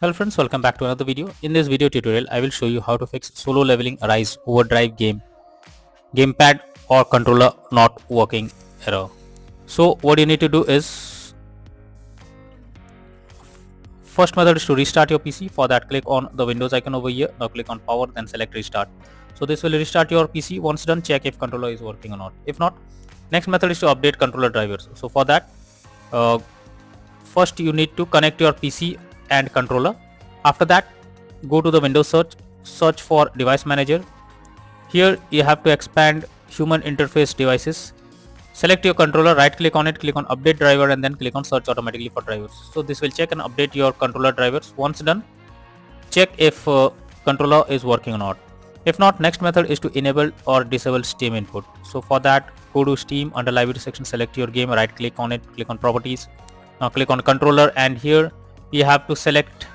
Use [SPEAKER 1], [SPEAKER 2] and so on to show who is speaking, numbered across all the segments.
[SPEAKER 1] Hello friends, welcome back to another video. In this video tutorial, I will show you how to fix solo leveling arise overdrive gamepad or controller not working error. So what you need to do is, first method is to restart your PC. For that, click on the Windows icon over here. Now click on power, then select restart. So this will restart your PC. Once done, check if controller is working or not. If not, next method is to update controller drivers. So for that, first you need to connect your PC and controller. After that, go to the Windows search for device manager. Here you have to expand human interface devices. Select your controller, right click on it, click on update driver, and then click on search automatically for drivers. So this will check and update your controller drivers. Once done, check if controller is working or not. If not, next method is to enable or disable Steam input. So for that, go to Steam, under library section, select your game, right click on it, click on properties. Now click on controller, and here you have to select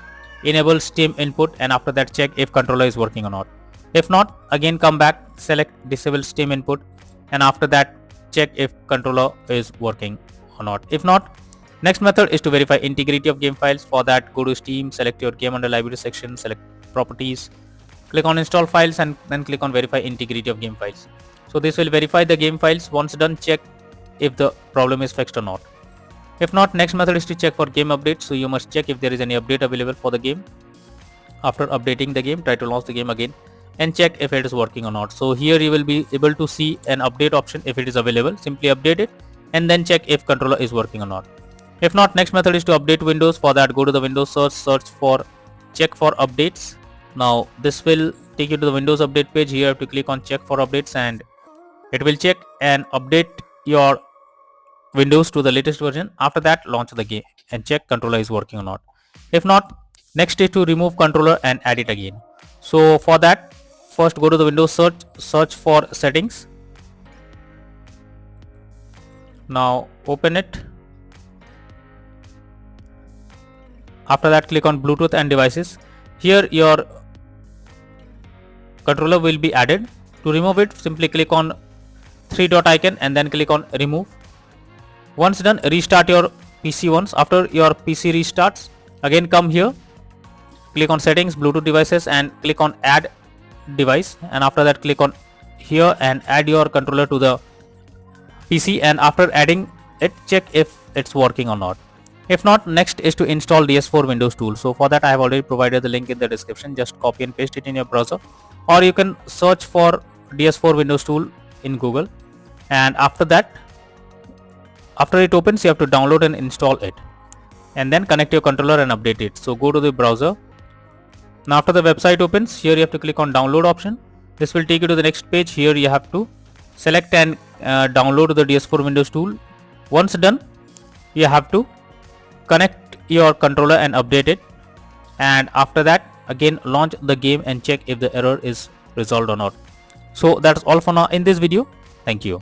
[SPEAKER 1] enable Steam input, and after that check if controller is working or not. If not, again come back, select disable Steam input, and after that check if controller is working or not. If not, next method is to verify integrity of game files. For that, go to Steam, select your game under library section, select properties, click on install files, and then click on verify integrity of game files. So this will verify the game files. Once done, check if the problem is fixed or not. If not, next method is to check for game updates. So you must check if there is any update available for the game. After updating the game, try to launch the game again and check if it is working or not. So here you will be able to see an update option. If it is available, simply update it and then check if controller is working or not. If not, next method is to update Windows. For that, go to the Windows search for check for updates. Now this will take you to the Windows update page. Here you have to click on check for updates, and it will check and update your Windows to the latest version. After that, launch the game and check controller is working or not. If not, next is to remove controller and add it again. So for that, first go to the Windows search for settings. Now open it. After that, click on Bluetooth and devices. Here your controller will be added. To remove it, simply click on 3-dot icon and then click on remove. Once done, restart your PC once. After your PC restarts, again come here, click on settings, Bluetooth devices, and click on add device, and after that click on here and add your controller to the PC, and after adding it, check if it's working or not. If not, next is to install DS4 Windows tool. So for that, I have already provided the link in the description. Just copy and paste it in your browser, or you can search for DS4 Windows tool in Google, and after that, after it opens, you have to download and install it, and then connect your controller and update it. So go to the browser. Now after the website opens, here you have to click on download option. This will take you to the next page. Here you have to select and download the DS4 Windows tool. Once done, you have to connect your controller and update it, and after that, again launch the game and check if the error is resolved or not. So that's all for now in this video. Thank you.